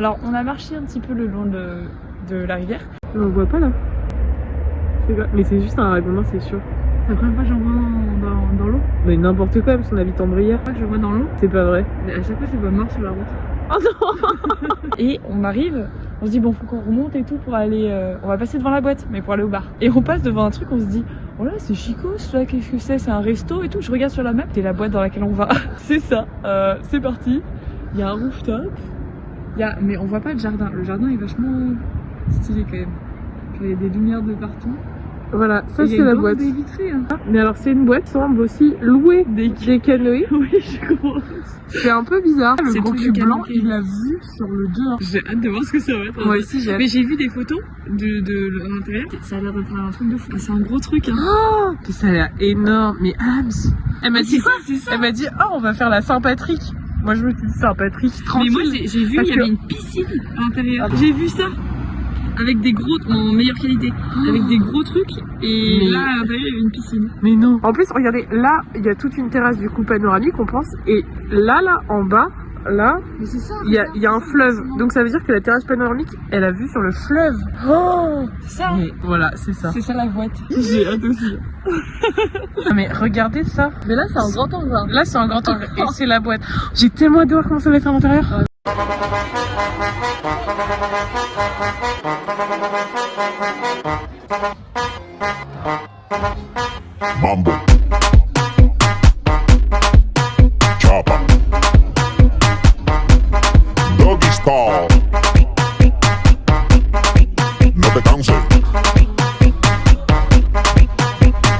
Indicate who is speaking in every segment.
Speaker 1: Alors on a marché un petit peu le long de la rivière.
Speaker 2: On voit pas là. Mais c'est juste un ragondin, c'est sûr.
Speaker 1: C'est la première fois que j'en vois dans l'eau.
Speaker 2: Mais n'importe quoi, parce qu'on habite en Brière.
Speaker 1: Je vois dans l'eau.
Speaker 2: C'est pas vrai.
Speaker 1: Mais à chaque fois je vois mort sur la route.
Speaker 2: Oh non.
Speaker 1: Et on arrive, on se dit bon faut qu'on remonte et tout pour aller... on va passer devant la boîte, mais pour aller au bar. Et on passe devant un truc, on se dit oh là c'est chicos là, qu'est-ce que c'est un resto et tout. Je regarde sur la map, c'est la boîte dans laquelle on va. C'est ça, c'est parti. Il y a un rooftop. Mais on voit pas le jardin. Le jardin est vachement stylé quand même. Il y a des lumières de partout.
Speaker 2: Voilà, ça c'est la boîte.
Speaker 1: Des vitrées, hein.
Speaker 2: Mais alors c'est une boîte qui semble aussi louer des canoës.
Speaker 1: Oui, je comprends.
Speaker 2: C'est un peu bizarre. Le
Speaker 1: C'est
Speaker 2: gros
Speaker 1: tout
Speaker 2: cul
Speaker 1: le
Speaker 2: blanc,
Speaker 1: canapé.
Speaker 2: il l'a vu sur le dehors.
Speaker 1: J'ai hâte de voir ce que ça va être.
Speaker 2: Moi aussi j'ai hâte.
Speaker 1: Mais j'ai vu des photos de l'intérieur. Ça a l'air d'être un truc de fou. C'est un gros truc, hein.
Speaker 2: Oh, mais ça a l'air énorme. Mais Ams, elle m'a dit quoi?
Speaker 1: C'est ça.
Speaker 2: Elle m'a dit oh on va faire la Saint-Patrick. Moi je me suis dit Saint-Patrick tranquille.
Speaker 1: Mais moi j'ai vu,
Speaker 2: Parce
Speaker 1: il y avait
Speaker 2: que-
Speaker 1: une piscine à l'intérieur. J'ai vu ça. Avec des gros, en meilleure qualité. Avec des gros trucs. Et
Speaker 2: Mais-
Speaker 1: là, à l'intérieur, il y avait une piscine.
Speaker 2: Mais non. En plus, regardez, là, il y a toute une terrasse du coup panoramique, on pense. Et là, en bas, là,
Speaker 1: Mais c'est ça.
Speaker 2: il y a un fleuve. Donc ça veut dire que la terrasse panoramique, elle a vue sur le fleuve. Oh.
Speaker 1: c'est ça.
Speaker 2: Mais voilà, c'est ça.
Speaker 1: C'est ça la boîte. J'ai hâte aussi.
Speaker 2: Non, mais regardez ça.
Speaker 1: Mais là, c'est un grand angle. Hein.
Speaker 2: Là, c'est un grand angle. Et c'est la boîte. J'ai tellement hâte de voir comment ça va être à l'intérieur.
Speaker 3: Mambo. Chopper. Doggy style. No te canses.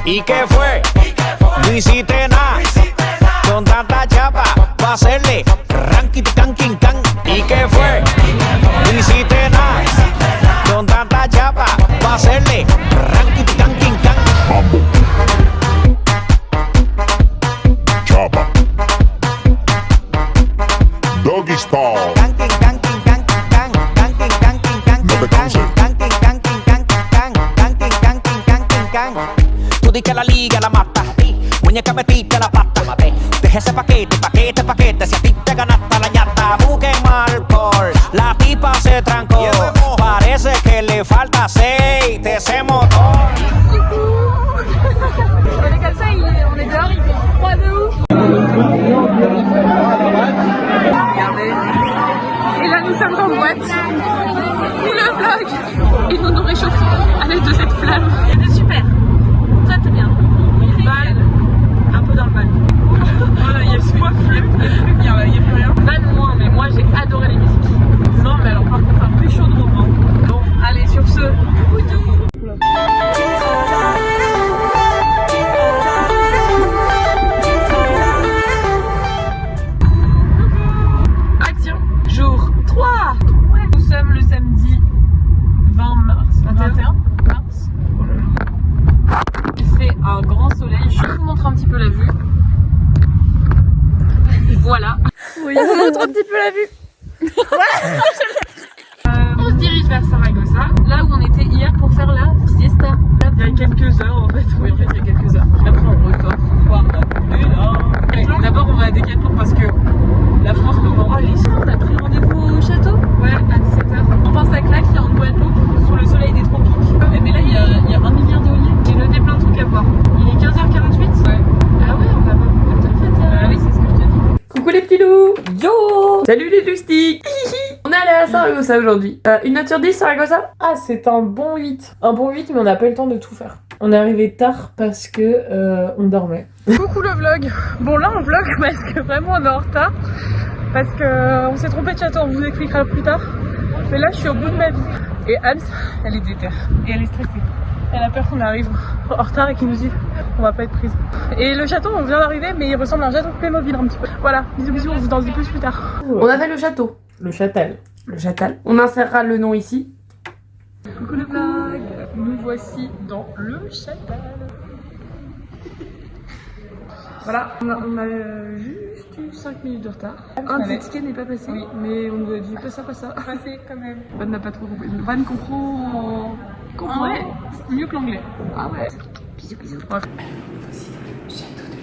Speaker 4: ¿Y qué fue? No hiciste nada. Con tanta chapa, pa' hacerle ranking can king can. ¿Y qué fue? No hiciste nada. Con tanta chapa, pa' hacerle ranking can king can.
Speaker 3: Mambo. Chopper. Doggy style.
Speaker 4: Can king can king can can can king can king can
Speaker 3: No te
Speaker 4: can
Speaker 3: canses.
Speaker 4: can king can king can can can king can king can king can. Tú di que la liga la mata. Muñeca metiste la pata. Deja ese paquete, paquete, paquete. Si a ti te ganaste la ñata, busque mal por. La tipa se trancó. Parece que le falta aceite ese motor.
Speaker 1: On est comme ça, on est dehors, il fait froid de ouf.
Speaker 2: Regardez. Et là, nous sommes en boîte. Pour le vlog. Et nous nous réchauffons à l'aide de cette flamme.
Speaker 1: C'était super. Très bien. Un peu dans le van. Voilà, il y a ce quoi flemme, il n'y a plus rien. Van moins, mais moi j'ai adoré les musiques. Non, mais alors par contre, un peu chaud de moment. Bon, allez, sur ce. Action, jour 3. Nous sommes le samedi 20 mars. 21 mars. Oh là là. Il fait un grand soleil. Je vous montre un petit peu la vue. Voilà. Oui. On vous montre un petit peu la vue. On se dirige vers Saragossa, là où on était hier pour faire la fiesta. Il y a quelques heures en fait. Oui, en fait, il y a quelques heures. Après, on ressort ce soir. D'abord, on va à Decathlon parce que la France me rend. Oh, les on a pris rendez-vous au château. Ouais, à 17h. On pense à Claque qui est en Guadeloupe, sur le soleil des tropiques. Mais là, il y a 1 milliard d'éoliennes. J'ai noté plein de trucs à voir. Il est 15h48. Ouais. Ah ouais, on va pas beaucoup de temps en fait. Ah oui, c'est ce que je te dis.
Speaker 2: Coucou les petits loups. Yo. Salut les loustiques. On est allé à Saragossa aujourd'hui. Une note sur 10 Saragossa? Ah, c'est un bon 8. Un bon 8, mais on n'a pas eu le temps de tout faire. On est arrivé tard parce que on dormait. Coucou le vlog. Bon là on vlog parce que vraiment on est en retard. Parce que on s'est trompé de château, on vous expliquera plus tard. Mais là je suis au bout de ma vie. Et Ams, elle est déterre. Et elle est stressée. Elle a peur qu'on arrive en retard et qu'il nous dise on va pas être prise. Et le château, on vient d'arriver, mais il ressemble à un château de Playmobil un petit peu. Voilà, bisous bisous, on vous en dit plus tard. On a fait le château. Le châtel. Le châtel. On insérera le nom ici. Coucou le vlog. Nous voici dans le châtel. Voilà, on a juste eu 5 minutes de retard. Un des tickets n'est pas passé, oui. Mais on nous a dit pas ça. Passé quand même. Van n'a pas trop compris. Van comprend. Ah ouais, mieux que l'anglais. Ah ouais. Bisous bisous. Bref. Voici le château de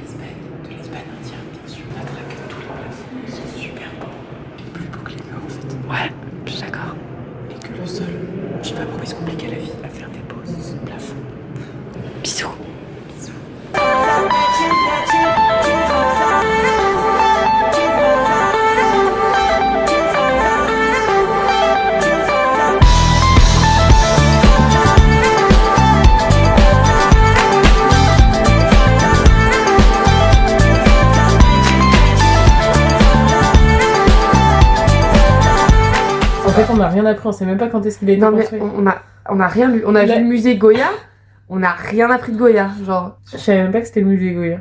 Speaker 2: Lisbonne indien, bien sûr. On a traqué tous les plafonds, ils sont super beaux. Plus beaux que les nôtres en fait. Ouais. Puis En fait, on a rien appris, on sait même pas quand est-ce qu'il a été
Speaker 5: Non mais
Speaker 2: construit.
Speaker 5: on a rien lu. On a vu
Speaker 2: La-
Speaker 5: le musée Goya, on a rien appris de Goya, genre.
Speaker 2: Je savais même pas que c'était le musée Goya.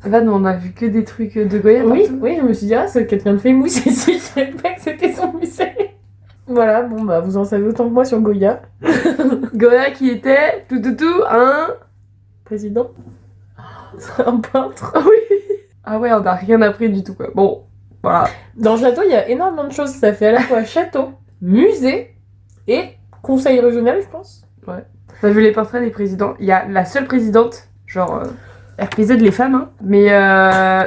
Speaker 5: Là, nous on a vu que des trucs de Goya.
Speaker 2: Oui,
Speaker 5: partout.
Speaker 2: oui, je me suis dit, ah, c'est quelqu'un de famous ici, je savais pas que c'était son musée. Voilà, bon bah vous en savez autant que moi sur Goya.
Speaker 5: Goya qui était un.
Speaker 2: Président. C'est un peintre.
Speaker 5: Ah oui. Ah ouais, on a rien appris du tout quoi. Bon, voilà.
Speaker 2: Dans le château, il y a énormément de choses. Ça fait à la fois château, musée et conseil régional, je pense.
Speaker 5: On a vu les portraits des présidents. Il y a la seule présidente, genre RPZ les femmes, hein. Mais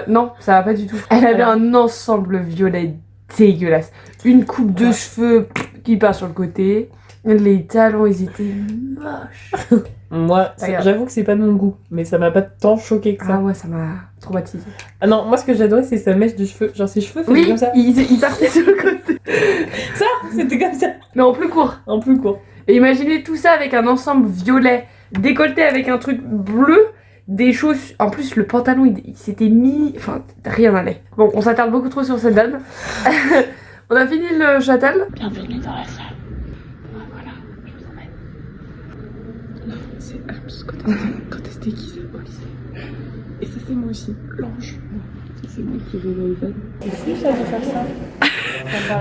Speaker 5: non, ça va pas du tout. Elle avait un ensemble violet dégueulasse. Une coupe de cheveux qui part sur le côté. Les talons, ils étaient moches.
Speaker 2: Moi,
Speaker 5: Regarde.
Speaker 2: j'avoue que c'est pas de mon goût, mais ça m'a pas tant choqué que ça.
Speaker 5: Ah ouais, ça m'a traumatisée.
Speaker 2: Ah non, moi ce que j'adorais, c'est sa mèche de cheveux. Genre ses cheveux, c'était
Speaker 5: Oui,
Speaker 2: comme ça.
Speaker 5: ils partaient sur le côté.
Speaker 2: Ça, c'était comme ça.
Speaker 5: Mais en plus court.
Speaker 2: En plus court.
Speaker 5: Et imaginez tout ça avec un ensemble violet, décolleté avec un truc bleu, des choses. En plus, le pantalon, il s'était mis. Enfin, rien n'allait. Bon, on s'attarde beaucoup trop sur cette dame. On a fini le châtel.
Speaker 2: Bienvenue dans la salle. Voilà, je vous emmène. Là, c'est Hams quand elle se déguise au lycée. Et ça, c'est moi aussi, l'ange. C'est moi qui réveille Van. C'est fou ça de faire ça.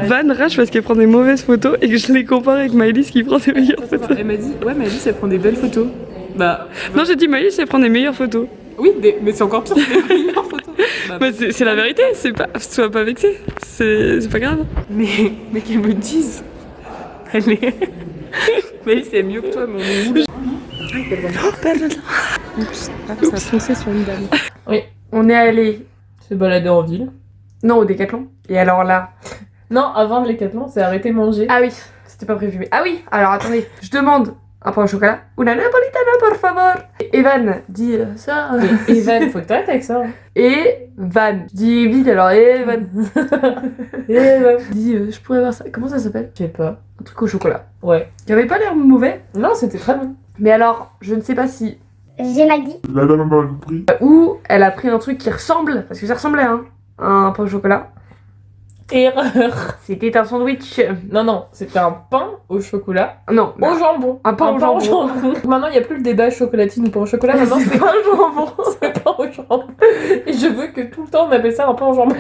Speaker 6: Van rage parce qu'elle prend des mauvaises photos et que je les compare avec Maëlys qui prend des meilleures photos.
Speaker 2: Elle m'a dit, ouais, Maëlys, elle prend des belles photos. Bah,
Speaker 6: Non, j'ai dit Maëlys, elle prend des meilleures photos.
Speaker 2: oui, mais c'est encore pire que des meilleures photos. Bah,
Speaker 6: Bah, c'est la vérité, c'est pas, sois pas vexé, c'est pas grave.
Speaker 2: mais qu'elle me dise. Elle est. Maëlys, c'est mieux que toi, mais on est où? Oups, ça a foncé sur une dame. Oui,
Speaker 5: On est allé.
Speaker 2: se balader en ville.
Speaker 5: Non, au Décathlon. Et alors là.
Speaker 2: Non, avant le Décathlon, c'est arrêter manger.
Speaker 5: Ah oui, c'était pas prévu. Mais... Ah oui, alors attendez. Je demande un pain au chocolat. Una napolitana, por favor. Et Evan dit ça.
Speaker 2: Et Evan, faut que t'arrêtes avec ça.
Speaker 5: Et Van. Je dis vite alors. Evan. Evan. Dit je pourrais voir ça. Comment ça s'appelle?
Speaker 2: Je sais pas.
Speaker 5: Un truc au chocolat.
Speaker 2: Ouais.
Speaker 5: Qui avait pas l'air mauvais.
Speaker 2: Non, c'était très bon.
Speaker 5: Mais alors, je ne sais pas si.
Speaker 7: J'ai mal dit.
Speaker 3: La dame a mal pris.
Speaker 5: Ou elle a pris un truc qui ressemble. Parce que ça ressemblait, hein. Un pain au chocolat.
Speaker 2: Erreur.
Speaker 5: C'était un sandwich.
Speaker 2: Non, c'était un pain au chocolat.
Speaker 5: Non.
Speaker 2: Au jambon.
Speaker 5: Un pain au jambon.
Speaker 2: Maintenant, il n'y a plus le débat chocolatine ou pain au chocolat. Maintenant,
Speaker 5: C'est pas un jambon.
Speaker 2: c'est pain au jambon. Et je veux que tout le temps, on appelle ça un pain au jambon.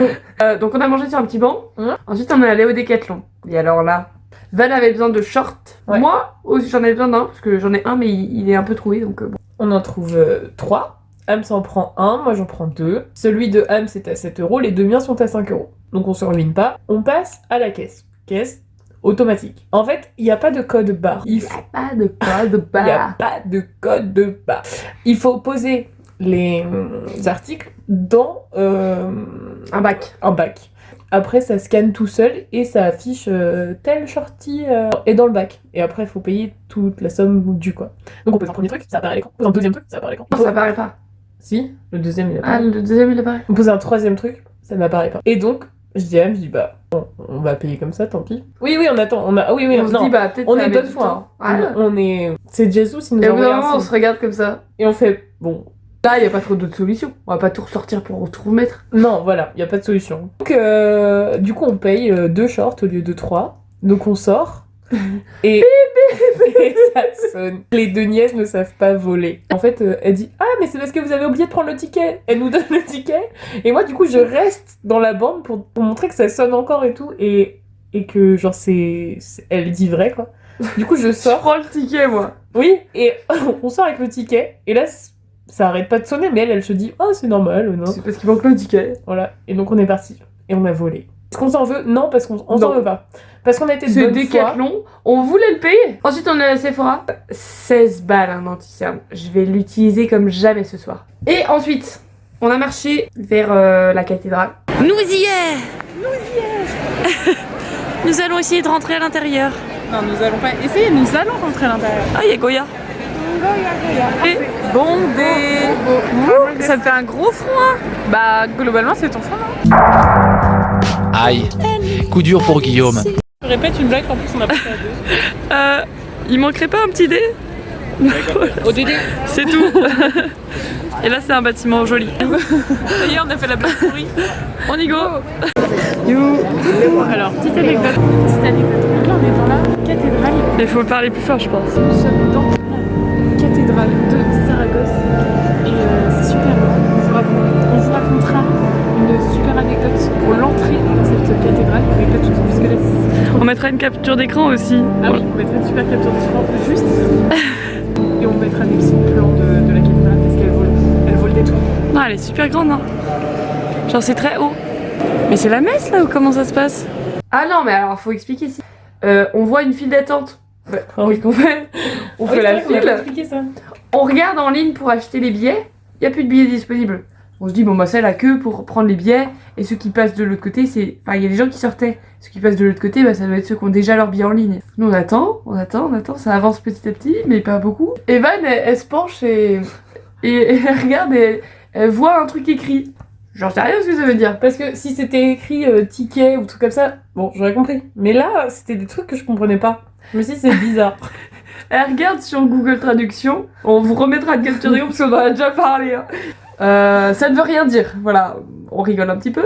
Speaker 5: Donc on a mangé sur un petit banc.
Speaker 2: Hein.
Speaker 5: Ensuite on est allé au Décathlon. Et alors là, Van avait besoin de shorts.
Speaker 2: Ouais.
Speaker 5: Moi aussi j'en avais besoin d'un parce que j'en ai un mais il est un peu troué donc bon.
Speaker 2: On en trouve 3. Hams en prend un, moi j'en prends 2. Celui de Hams est à 7 €, les deux miens sont à 5 €. Donc on se ruine pas. On passe à la caisse. Caisse automatique. En fait, il n'y a pas de code barre.
Speaker 5: Il n'y a pas de code
Speaker 2: Il n'y a
Speaker 5: barre.
Speaker 2: pas de code de barre. Il faut poser les articles dans
Speaker 5: Un bac.
Speaker 2: un bac. Après, ça scanne tout seul et ça affiche tel shorty est dans le bac. Et après, il faut payer toute la somme due, quoi. Donc on pose un premier truc, ça apparaît à l'écran. On pose un deuxième truc, ça apparaît à l'écran.
Speaker 5: Non, ça apparaît pas.
Speaker 2: Si, le deuxième, il apparaît.
Speaker 5: Ah le deuxième il apparaît.
Speaker 2: On pose un troisième truc, ça n'apparaît pas. Et donc, je dis à Anne, je dis bah, bon, on va payer comme ça, tant pis. Oui, on attend. On a... Oui,
Speaker 5: On se
Speaker 2: non.
Speaker 5: dit bah peut-être
Speaker 2: On
Speaker 5: ça
Speaker 2: est
Speaker 5: met
Speaker 2: bonne
Speaker 5: du
Speaker 2: foi.
Speaker 5: temps.
Speaker 2: Hein.
Speaker 5: Ouais.
Speaker 2: On est. C'est Jesus, il nous
Speaker 5: Et au bout
Speaker 2: envoie
Speaker 5: d'un
Speaker 2: un
Speaker 5: moment on
Speaker 2: signe.
Speaker 5: se regarde comme ça.
Speaker 2: Et on fait bon.
Speaker 5: Là il y a pas trop d'autres solutions. On va pas tout ressortir pour tout remettre.
Speaker 2: Non, voilà, il n'y a pas de solution. Donc, du coup, on paye 2 shorts au lieu de 3. Donc, on sort. Et... et ça sonne. Les deux nièces ne savent pas voler. En fait, elle dit « Ah, mais c'est parce que vous avez oublié de prendre le ticket !» Elle nous donne le ticket. Et moi, du coup, je reste dans la bande pour montrer que ça sonne encore et tout. Et que, genre, elle dit vrai, quoi. Du coup, je
Speaker 5: Je
Speaker 2: sors.
Speaker 5: prends le ticket moi.
Speaker 2: Oui, et on sort avec le ticket. Et là, ça arrête pas de sonner. Mais elle se dit « Oh, c'est normal, non ?»
Speaker 5: C'est parce qu'il manque le ticket.
Speaker 2: Voilà, et donc on est parti. Et on a volé. Est-ce qu'on s'en veut? Non, parce qu'on s'en
Speaker 5: Non.
Speaker 2: veut pas. Parce qu'on a été de
Speaker 5: Ce
Speaker 2: bonne foi.
Speaker 5: Décathlon, on voulait le payer. Ensuite, on est à Sephora. 16 balles un anti-cerne. Je vais l'utiliser comme jamais ce soir. Et ensuite, on a marché vers la cathédrale.
Speaker 6: Nous y est. Nous allons essayer de rentrer à l'intérieur.
Speaker 1: Non, nous allons pas essayer, nous allons rentrer à l'intérieur.
Speaker 6: Ah, il y a Goya.
Speaker 1: Et bondé.
Speaker 6: Ça me fait un gros froid.
Speaker 1: Bah, globalement, c'est ton front.
Speaker 8: Aïe, coup dur pour Guillaume.
Speaker 1: Je répète une blague, en plus, on a passé à 2.
Speaker 6: Il manquerait pas un petit dé?
Speaker 1: Au DD.
Speaker 6: C'est tout. Et là, c'est un bâtiment joli.
Speaker 2: Ça y est, on a fait la blague pourrie.
Speaker 6: On y go. You.
Speaker 2: Alors, petite anecdote. Donc là, on est dans la cathédrale.
Speaker 6: Il faut parler plus fort, je pense.
Speaker 2: Nous sommes dans la cathédrale de Saragosse. Et c'est super. On vous racontera une super anecdote pour l'entrée dans cette cathédrale. Avec là, tout de suite, parce que là, c'est-
Speaker 6: On mettra une capture d'écran aussi.
Speaker 2: Ah oui, on mettra une super capture d'écran juste ici. Et on mettra des petits plans de la cathédrale parce qu'elle vole des toits.
Speaker 6: Non, elle est super grande, hein. Genre, c'est très haut. Mais c'est la messe là ou comment ça se passe?
Speaker 5: Ah non, mais alors faut expliquer ici. On voit une file d'attente.
Speaker 2: Oui,
Speaker 5: On fait la file.
Speaker 2: Expliquer ça.
Speaker 5: On regarde en ligne pour acheter les billets. Il n'y a plus de billets disponibles. On se dit, bon, bah, c'est la queue pour prendre les billets. Et ceux qui passent de l'autre côté, c'est. Enfin, il y a des gens qui sortaient. Ceux qui passent de l'autre côté, bah, ça doit être ceux qui ont déjà leur billet en ligne. Nous, on attend. Ça avance petit à petit, mais pas beaucoup. Evan, elle se penche et elle regarde et elle voit un truc écrit. Genre, je sais rien ce que ça veut dire.
Speaker 2: Parce que si c'était écrit ticket ou truc comme ça, bon, j'aurais compris. Mais là, c'était des trucs que je comprenais pas. Je me suis dit, c'est bizarre.
Speaker 5: Elle regarde sur Google Traduction. On vous remettra une capture d'écran parce qu'on en a déjà parlé. Hein. Ça ne veut rien dire. Voilà, on rigole un petit peu.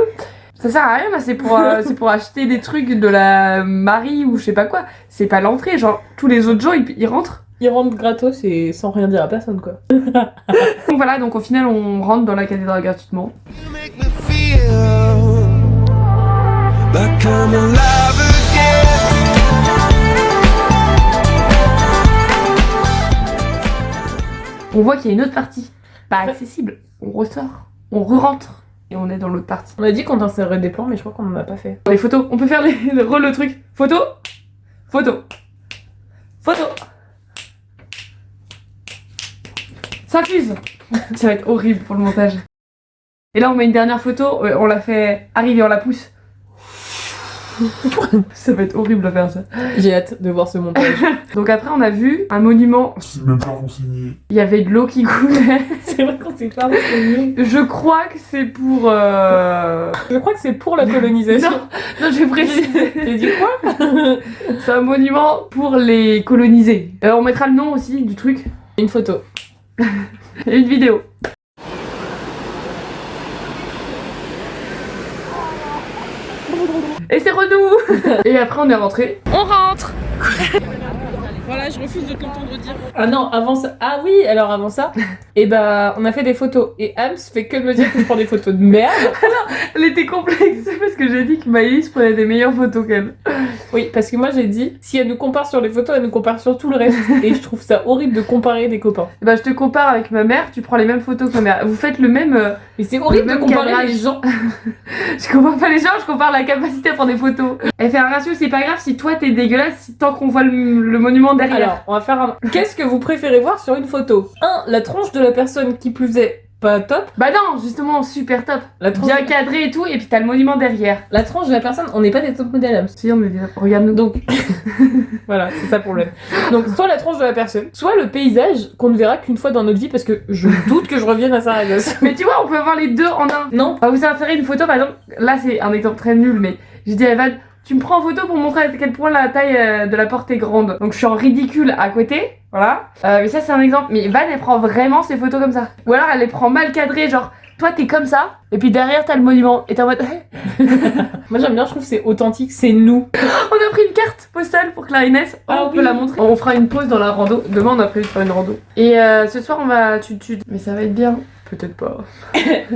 Speaker 5: Ça sert à rien, là, c'est pour acheter des trucs de la Marie ou je sais pas quoi. C'est pas l'entrée, genre tous les autres gens ils rentrent.
Speaker 2: Ils rentrent gratos et sans rien dire à personne, quoi.
Speaker 5: Donc voilà, donc au final on rentre dans la cathédrale gratuitement.
Speaker 7: You make me feel like I'm alive again.
Speaker 5: On voit qu'il y a une autre partie, pas accessible. On ressort, on re-rentre et on est dans l'autre partie.
Speaker 2: On a dit qu'on insérerait des plans, mais je crois qu'on en a pas fait.
Speaker 5: Les photos, on peut faire le truc. Photo, photo, photo. Ça fuse. Ça va être horrible pour le montage. Et là on met une dernière photo, on la fait arriver, on la pousse. Ça va être horrible à faire ça.
Speaker 2: J'ai hâte de voir ce montage.
Speaker 5: Donc après on a vu un monument,
Speaker 3: C'est même pas renseigné.
Speaker 5: il y avait de l'eau qui coulait.
Speaker 2: C'est vrai qu'on s'est pas renseigné.
Speaker 5: Je crois que c'est pour...
Speaker 2: Je crois que c'est pour la colonisation.
Speaker 5: Non, j'ai précisé.
Speaker 2: J'ai dit quoi?
Speaker 5: C'est un monument pour les colonisés. On mettra le nom aussi du truc.
Speaker 2: Une photo.
Speaker 5: Et une vidéo. Et c'est Renou. Et après on est rentré.
Speaker 6: On rentre.
Speaker 2: Voilà, je refuse de t'entendre dire. Ah non, avant ça. Ah oui, alors avant ça, et bah on a fait des photos. Et Hams fait que de me dire que je prends des photos de merde.
Speaker 5: Elle était complexe parce que j'ai dit que Maëlys prenait des meilleures photos qu'elle.
Speaker 2: Oui, parce que moi j'ai dit, si elle nous compare sur les photos, elle nous compare sur tout le reste. Et je trouve ça horrible de comparer des copains.
Speaker 5: Et bah je te compare avec ma mère, tu prends les mêmes photos que ma mère. Vous faites le même...
Speaker 2: Mais c'est horrible de
Speaker 5: même
Speaker 2: comparer
Speaker 5: cadrage.
Speaker 2: les gens.
Speaker 5: Je compare pas les gens, je compare la capacité à prendre des photos. Elle fait un ratio, c'est pas grave si toi t'es dégueulasse tant qu'on voit le monument derrière.
Speaker 2: Alors, on va faire un... Qu'est-ce que vous préférez voir sur une photo? 1. La tronche de la personne qui plus est pas top.
Speaker 5: Bah non, justement, super top.
Speaker 2: La tronche,
Speaker 5: Bien cadré et tout, et puis t'as le monument derrière.
Speaker 2: la tronche de la personne, on n'est pas des top modèles, Hams.
Speaker 5: Si, on est bien. Regarde-nous.
Speaker 2: Donc, voilà, c'est ça le problème. Donc, soit la tronche de la personne, soit le paysage qu'on ne verra qu'une fois dans notre vie parce que je doute que je revienne à Saragosse.
Speaker 5: Mais tu vois, on peut avoir les deux en un.
Speaker 2: Non.
Speaker 5: On va vous insérer une photo, par exemple. Là, c'est un exemple très nul, mais j'ai dit à Evan, tu me prends en photo pour montrer à quel point la taille de la porte est grande. Donc je suis en ridicule à côté, voilà. Mais ça, c'est un exemple. Mais Evan, elle prend vraiment ses photos comme ça. Ou alors, elle les prend mal cadrées, genre, toi, t'es comme ça, et puis derrière, t'as le monument. Et t'es en mode...
Speaker 2: Moi j'aime bien, je trouve que c'est authentique, c'est nous.
Speaker 5: On a pris une carte postale pour Clarines.
Speaker 2: Ah
Speaker 5: On
Speaker 2: oui.
Speaker 5: peut la montrer. On fera une pause dans la rando. Demain, on a prévu de faire une rando. Et ce soir, on va... Mais ça va être bien. Peut-être pas.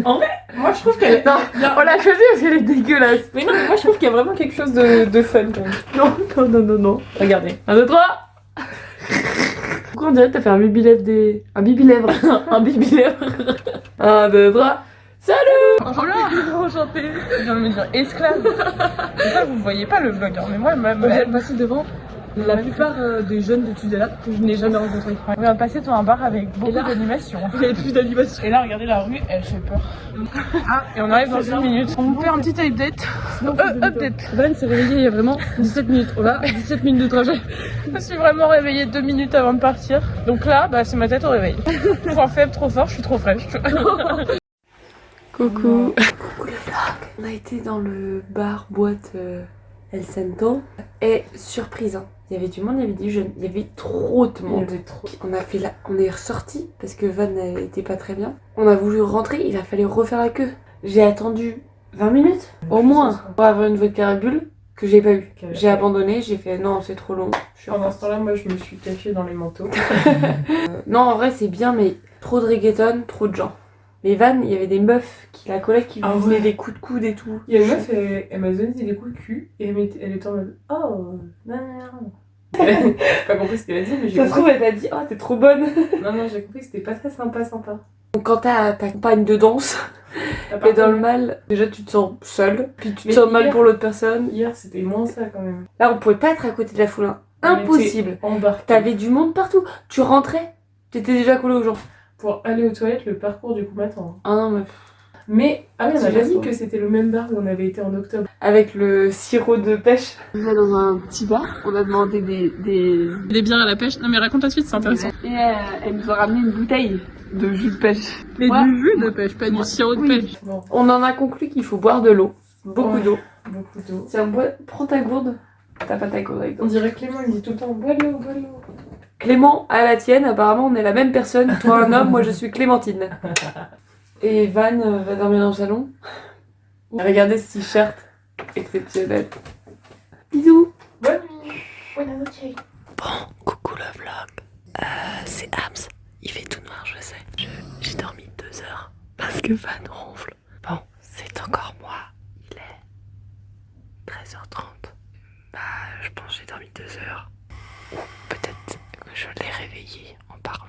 Speaker 2: Moi je trouve qu'elle...
Speaker 5: Non, on l'a choisie parce qu'elle est dégueulasse.
Speaker 2: Mais non, mais moi je trouve qu'il y a vraiment quelque chose de fun quand même.
Speaker 5: Non.
Speaker 2: Regardez.
Speaker 5: 1, 2, 3. Pourquoi on dirait que t'as fait un bibi-lèvre Un bibi-lèvre.
Speaker 2: Un bibi-lèvre.
Speaker 5: 1, 2, 3.
Speaker 2: Enchantée. Je viens de me dire esclave. Et ça, vous voyez pas le vlog, hein, mais moi, elle passait devant la plupart des jeunes de Tudela que je n'ai jamais rencontrés. On vient de passer devant un bar avec beaucoup d'animation. Il y avait plus d'animation. Et là, regardez la rue, elle fait peur. Ah, et on arrive dans 1 minute. On vous fait un petit update. Update. Van s'est réveillée il y a vraiment 17 minutes. On a 17 minutes de trajet. Je me suis vraiment réveillée 2 minutes avant de partir. Donc là, bah, c'est ma tête au réveil. Point faible, trop fort, je suis trop fraîche.
Speaker 6: Coucou.
Speaker 5: Coucou le vlog. On a été dans le bar boîte El Santo. Et surprise, hein. Il y avait du monde, il y avait des jeunes, il y avait trop de monde.
Speaker 2: Il y avait trop.
Speaker 5: On est ressorti parce que Van était pas très bien. On a voulu rentrer, il a fallu refaire la queue. J'ai attendu 20 minutes au moins pour avoir une vodka Red Bull que j'ai pas eu. J'ai abandonné, j'ai fait non, c'est trop long.
Speaker 2: Pendant ce temps-là, moi je me suis cachée dans les manteaux.
Speaker 5: Non, en vrai, c'est bien, mais trop de reggaeton, trop de gens. Mais Van, il y avait des meufs qui la collaient, qui lui venaient des coups de coude et tout.
Speaker 2: Il y a une meuf, elle m'a donné des coups de cul et elle était en mode oh, non. J'ai pas compris ce qu'elle a dit, mais j'ai
Speaker 5: Ça se
Speaker 2: compris.
Speaker 5: trouve, elle t'a dit oh, t'es trop bonne.
Speaker 2: Non, j'ai compris que c'était pas très sympa.
Speaker 5: Donc, quand t'as ta compagne de danse, et dans le mal, déjà tu te sens seule, puis tu te
Speaker 2: Mais
Speaker 5: sens mal
Speaker 2: hier-
Speaker 5: pour l'autre personne.
Speaker 2: Hier, c'était moins ça quand même.
Speaker 5: Là, on pouvait pas être à côté de la foule. Hein. Impossible.
Speaker 2: Embarqué.
Speaker 5: T'avais du monde partout. Tu rentrais, t'étais déjà collé aux gens.
Speaker 2: Pour aller aux toilettes, le parcours du coup m'attend.
Speaker 5: Ah non, mais
Speaker 2: Mais, ah oui, on a
Speaker 5: C'est
Speaker 2: pas dit
Speaker 5: trop.
Speaker 2: que c'était le même bar où on avait été en octobre.
Speaker 5: avec le sirop de pêche. On va dans un petit bar, on a demandé des...
Speaker 1: Des bières à la pêche. Non mais raconte la suite, c'est intéressant.
Speaker 5: Et elle nous a ramené une bouteille de jus de pêche.
Speaker 1: Mais
Speaker 5: Ouais.
Speaker 1: du jus de pêche, pas du sirop de
Speaker 5: Oui.
Speaker 1: pêche.
Speaker 2: Bon,
Speaker 5: On en a conclu qu'il faut boire de l'eau. Beaucoup
Speaker 2: Ouais.
Speaker 5: d'eau.
Speaker 2: beaucoup d'eau.
Speaker 5: Tiens, prends ta gourde. T'as pas ta gourde avec toi.
Speaker 2: On dirait Clément, il me dit tout le temps bois de l'eau.
Speaker 5: Clément, à la tienne, apparemment on est la même personne. Toi un homme, moi je suis Clémentine. Et Van va dormir dans le salon. Regardez ce t-shirt exceptionnel. Bisous.
Speaker 2: Bonne nuit. Bonne nuit.
Speaker 6: Coucou le vlog. C'est Hams. Il fait tout noir, je sais. J'ai dormi 2 heures parce que Van ronfle. Bon, c'est encore moi. Il est 13h30. Bah, je pense que j'ai dormi 2 heures. Ou peut-être que je l'ai réveillé en parlant.